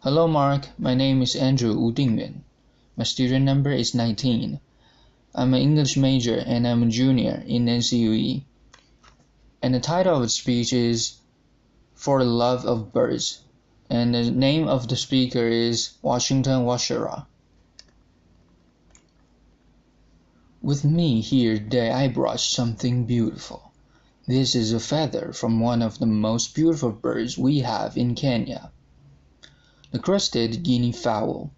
Hello Mark, my name is Andrew Wu Dingyuan. My student number is 19. I'm an English major and I'm a junior in NCUE. And the title of the speech is For the Love of Birds. And the name of the speaker is Wachira. With me here today I brought something beautiful. This is a feather from one of the most beautiful birds we have in Kenya, the crested guinea fowl.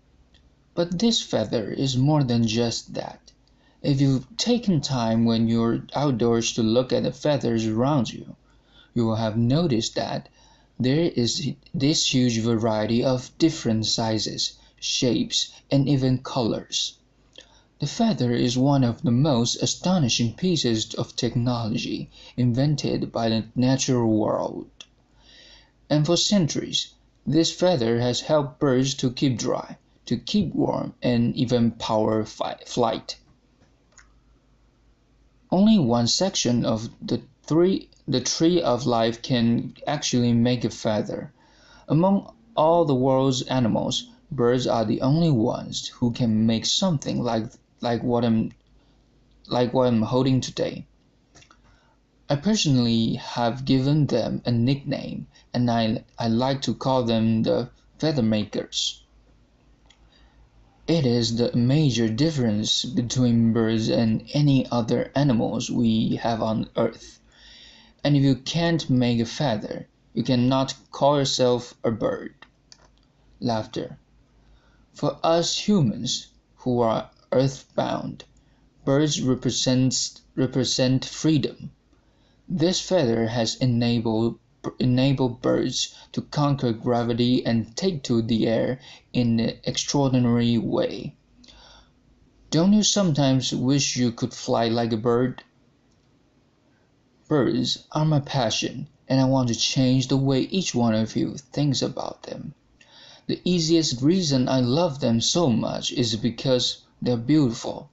But this feather is more than just that. If you've taken time when you're outdoors to look at the feathers around you, you will have noticed that there is this huge variety of different sizes, shapes, and even colors. The feather is one of the most astonishing pieces of technology invented by the natural world. And for centuries, this feather has helped birds to keep dry, to keep warm, and even power flight. Only one section of the tree of life can actually make a feather. Among all the world's animals, birds are the only ones who can make something like what I'm holding today. I personally have given them a nickname, and I like to call them the feather makers. It is the major difference between birds and any other animals we have on earth. And if you can't make a feather, you cannot call yourself a bird. Laughter. For us humans who are earthbound, birds represent freedom. This feather has enabled birds to conquer gravity and take to the air in an extraordinary way. Don't you sometimes wish you could fly like a bird? Birds are my passion, and I want to change the way each one of you thinks about them. The easiest reason I love them so much is because they're beautiful.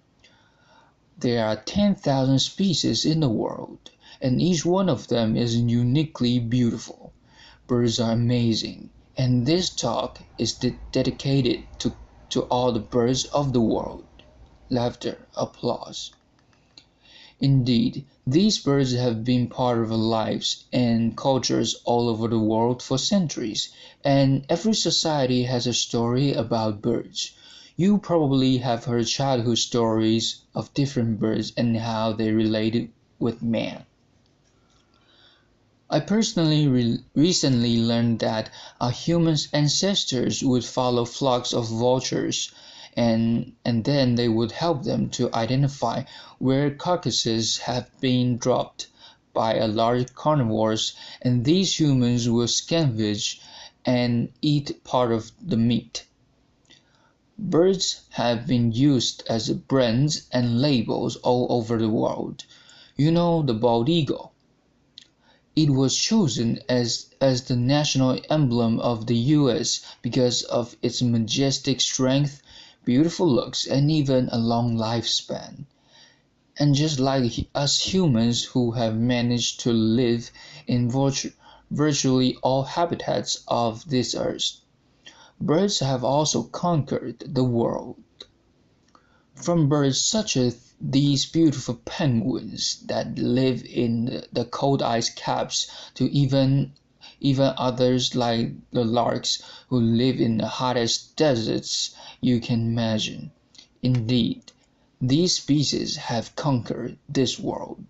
There are 10,000 species in the world, and each one of them is uniquely beautiful. Birds are amazing, and this talk is dedicated to all the birds of the world. Laughter, applause. Indeed, these birds have been part of our lives and cultures all over the world for centuries, and every society has a story about birds. You probably have heard childhood stories of different birds and how they related with man. I personally recently learned that our human ancestors would follow flocks of vultures, and then they would help them to identify where carcasses have been dropped by a large carnivores, and these humans will scavenge and eat part of the meat. Birds have been used as brands and labels all over the world. You know the bald eagle. It was chosen as the national emblem of the US because of its majestic strength, beautiful looks, and even a long lifespan. And just like us humans who have managed to live in virtually all habitats of this earth, birds have also conquered the world. From birds such as these beautiful penguins that live in the cold ice caps to even others like the larks who live in the hottest deserts you can imagine. Indeed, these species have conquered this world.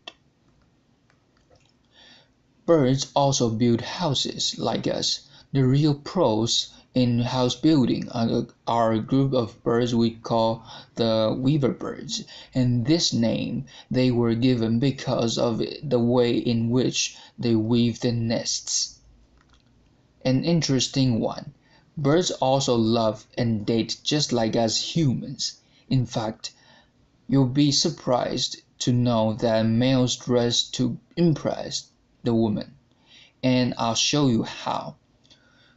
Birds also build houses like us. The real pros in house building are a group of birds we call the weaver birds, and this name they were given because of the way in which they weave their nests. An interesting one, birds also love and date just like us humans. In fact, you'll be surprised to know that males dress to impress the woman, and I'll show you how.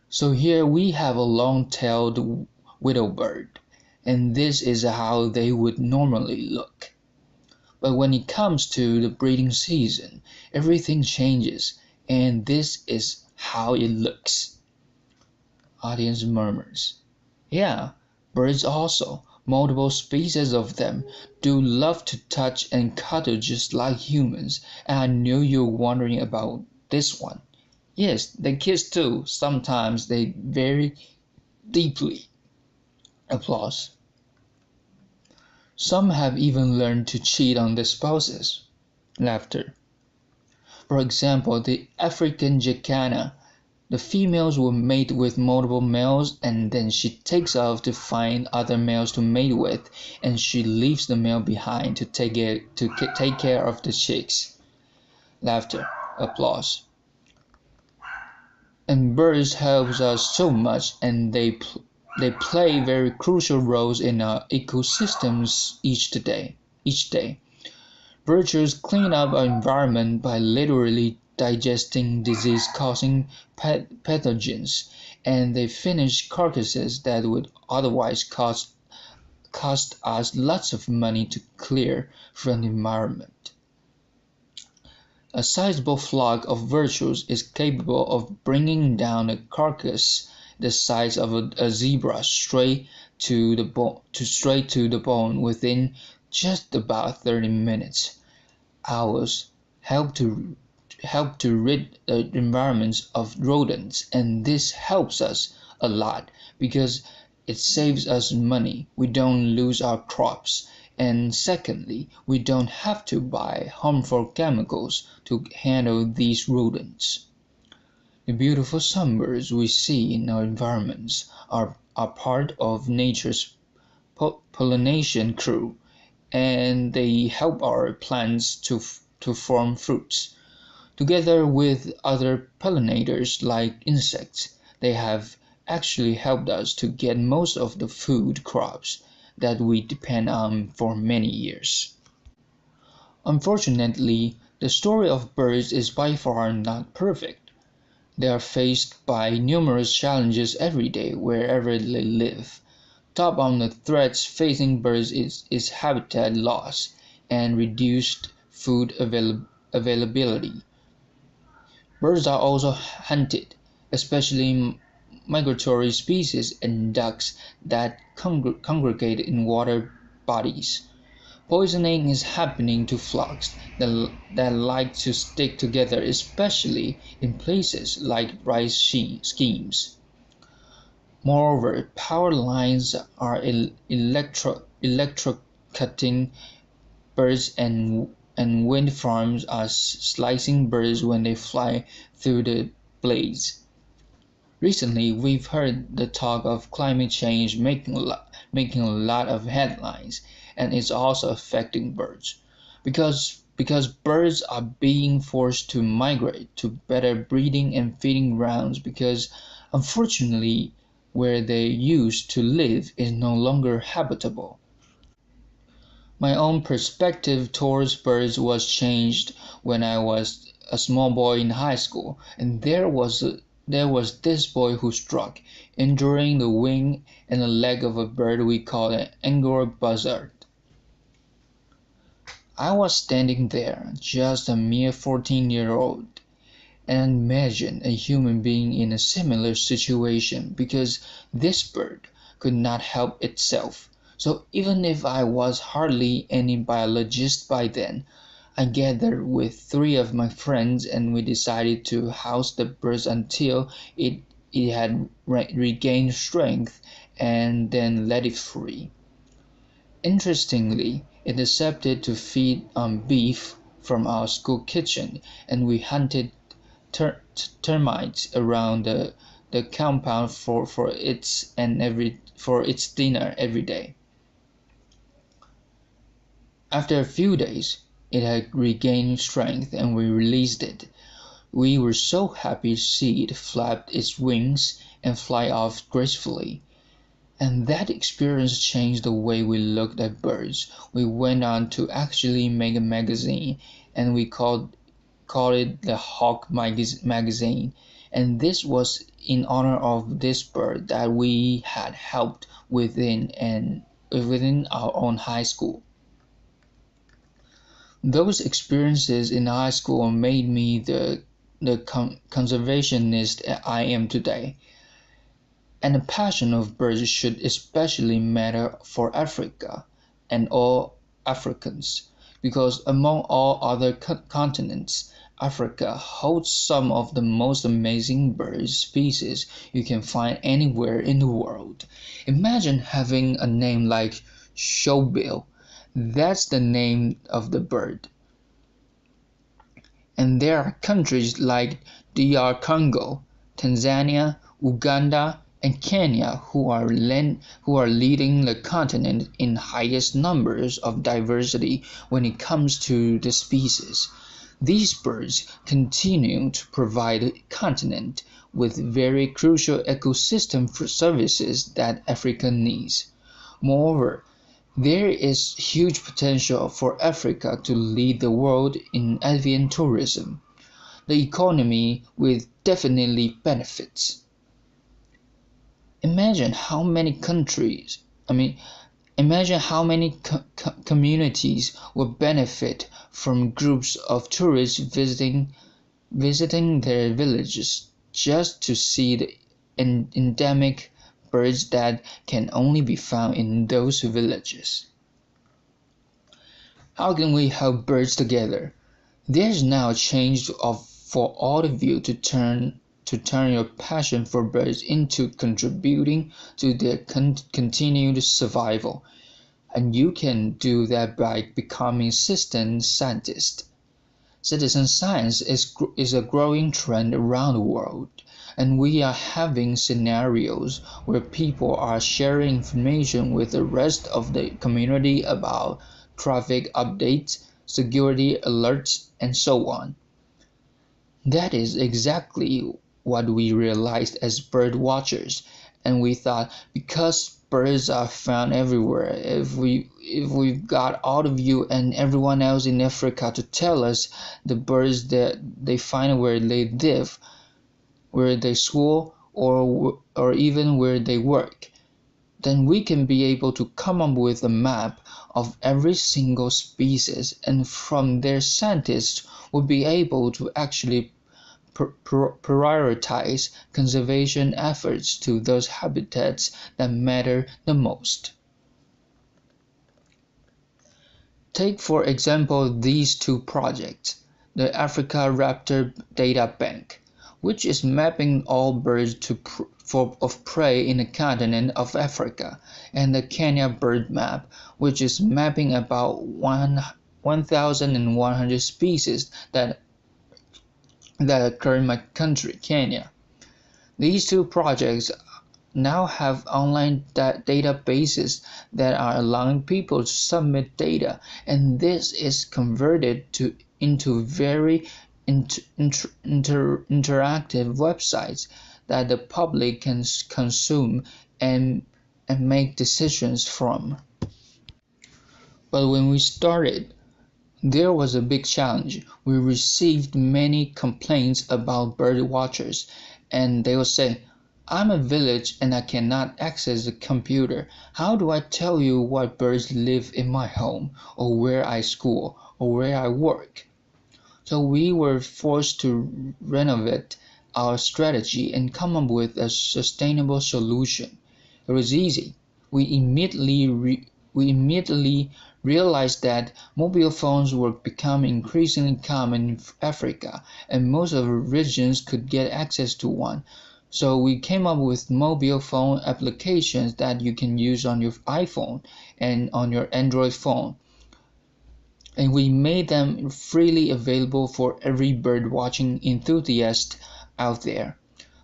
So here we have a long-tailed widowbird, and this is how they would normally look. But when it comes to the breeding season, everything changes, and this is how it looks. Audience murmurs. Yeah, birds also. Multiple species of them do love to touch and cuddle just like humans, and I knew you were wondering about this one. Yes, they kiss too. Sometimes they very deeply. Applause. Some have even learned to cheat on their spouses. Laughter. For example, the African jacana. The females will mate with multiple males and then she takes off to find other males to mate with and she leaves the male behind to take care of the chicks. Laughter. Applause. And birds help us so much and they play very crucial roles in our ecosystems Each day. Virtues clean up our environment by literally digesting disease-causing pathogens, and they finish carcasses that would otherwise cost us lots of money to clear from the environment. A sizable flock of virtues is capable of bringing down a carcass the size of a zebra straight to the bone within just about 30 minutes. Owls help to rid the environments of rodents, and this helps us a lot because it saves us money. We don't lose our crops, and secondly, we don't have to buy harmful chemicals to handle these rodents. The beautiful sunbirds we see in our environments are part of nature's pollination crew, and they help our plants to form fruits. Together with other pollinators like insects, they have actually helped us to get most of the food crops that we depend on for many years. Unfortunately, the story of birds is by far not perfect. They are faced by numerous challenges every day wherever they live. Top on the threats facing birds is habitat loss and reduced food availability. Birds are also hunted, especially migratory species and ducks that congregate in water bodies. Poisoning is happening to flocks that like to stick together, especially in places like rice schemes. Moreover, power lines are electrocuting birds and wind farms are slicing birds when they fly through the blades. Recently, we've heard the talk of climate change making a lot of headlines, and it's also affecting birds. Because birds are being forced to migrate to better breeding and feeding grounds because unfortunately where they used to live is no longer habitable. My own perspective towards birds was changed when I was a small boy in high school, and there was this boy who struck, injuring the wing and the leg of a bird we called an Angora buzzard. I was standing there, just a mere 14-year-old, and imagined a human being in a similar situation because this bird could not help itself. So even if I was hardly any biologist by then, I gathered with three of my friends and we decided to house the bird until it had regained strength and then let it free. Interestingly, it accepted to feed on beef from our school kitchen, and we hunted termites around the compound for its dinner every day. After a few days, it had regained strength and we released it. We were so happy to see it flap its wings and fly off gracefully. And that experience changed the way we looked at birds. We went on to actually make a magazine, and we called it the Hawk Magazine. And this was in honor of this bird that we had helped within our own high school. Those experiences in high school made me the conservationist I am today. And the passion of birds should especially matter for Africa and all Africans, because among all other continents, Africa holds some of the most amazing bird species you can find anywhere in the world. Imagine having a name like showbill. That's the name of the bird. And there are countries like DR Congo, Tanzania, Uganda, and Kenya who are leading the continent in highest numbers of diversity when it comes to the species. These birds continue to provide the continent with very crucial ecosystem services that Africa needs. Moreover, there is huge potential for Africa to lead the world in avian tourism. The economy will definitely benefit. Imagine how many countries, I mean, Imagine how many communities will benefit from groups of tourists visiting their villages just to see the endemic birds that can only be found in those villages. How can we help birds together? There's now a chance for all of you to turn your passion for birds into contributing to their continued survival. And you can do that by becoming citizen scientist. Citizen science is a growing trend around the world, and we are having scenarios where people are sharing information with the rest of the community about traffic updates, security alerts, and so on. That is exactly what we realized as bird watchers, and we thought because birds are found everywhere, if we've got all of you and everyone else in Africa to tell us the birds that they find where they live, where they school, or even where they work, then we can be able to come up with a map of every single species, and from there scientists will be able to actually prioritize conservation efforts to those habitats that matter the most. Take for example these two projects, the Africa Raptor Data Bank, which is mapping all birds of prey in the continent of Africa, and the Kenya Bird Map, which is mapping about 1,100 species that occur in my country, Kenya. These two projects now have online databases that are allowing people to submit data, and this is converted into very interactive websites that the public can consume and make decisions from. But when we started, there was a big challenge. We received many complaints about bird watchers, and they would say, I'm a village and I cannot access the computer. How do I tell you what birds live in my home, or where I school, or where I work? So we were forced to renovate our strategy and come up with a sustainable solution. It was easy. We immediately realized that mobile phones were becoming increasingly common in Africa, and most of the regions could get access to one. So we came up with mobile phone applications that you can use on your iPhone and on your Android phone. And we made them freely available for every bird watching enthusiast out there.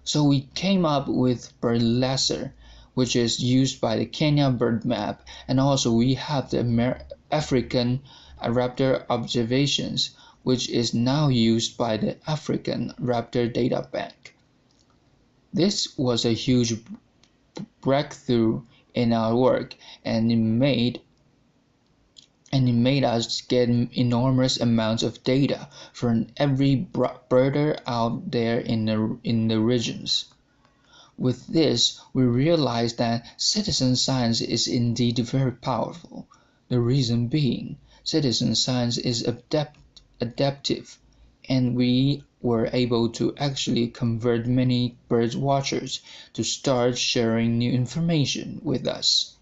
So we came up with Bird Laser, which is used by the Kenya Bird Map, and also we have the African Raptor Observations, which is now used by the African Raptor Data Bank. This was a huge breakthrough in our work, and it made us get enormous amounts of data from every birder out there in the regions. With this, we realized that citizen science is indeed very powerful. The reason being, citizen science is adaptive, and we were able to actually convert many bird watchers to start sharing new information with us.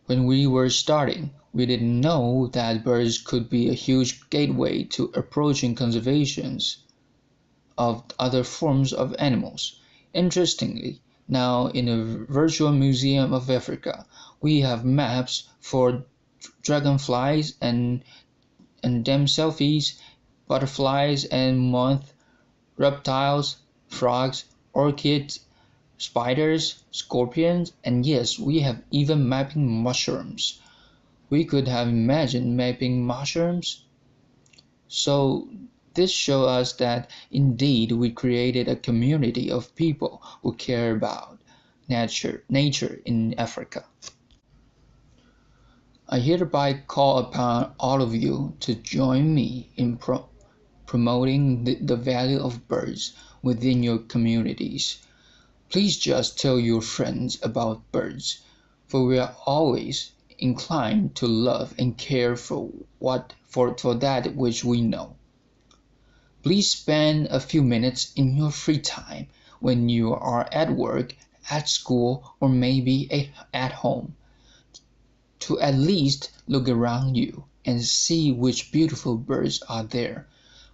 When we were starting, we didn't know that birds could be a huge gateway to approaching conservations of other forms of animals. Interestingly, now in the Virtual Museum of Africa, we have maps for dragonflies and damselflies, butterflies and moths, reptiles, frogs, orchids, spiders, scorpions, and yes, we have even mapping mushrooms. We could have imagined mapping mushrooms. So this shows us that indeed we created a community of people who care about nature in Africa. I hereby call upon all of you to join me in promoting the value of birds within your communities. Please just tell your friends about birds, for we are always inclined to love and care for that which we know. Please spend a few minutes in your free time when you are at work, at school, or maybe at home to at least look around you and see which beautiful birds are there.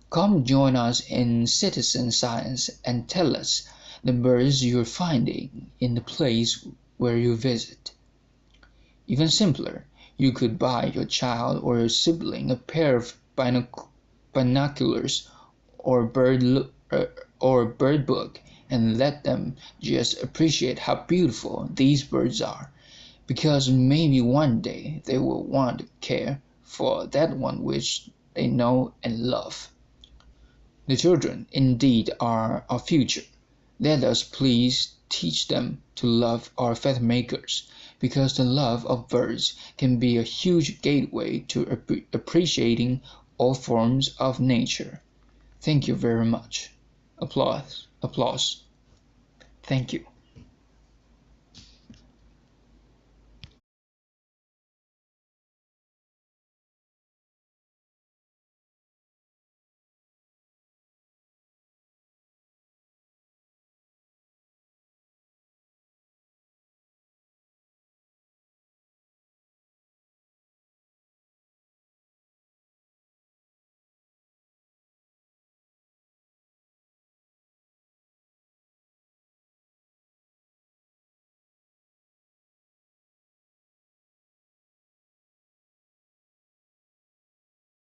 Come join us in citizen science and tell us the birds you're finding in the place where you visit. Even simpler, you could buy your child or your sibling a pair of binoculars or bird book and let them just appreciate how beautiful these birds are, because maybe one day they will want to care for that one which they know and love. The children indeed are our future. Let us please teach them to love our feather makers, because the love of birds can be a huge gateway to appreciating all forms of nature. Thank you very much. Applause. Applause. Thank you.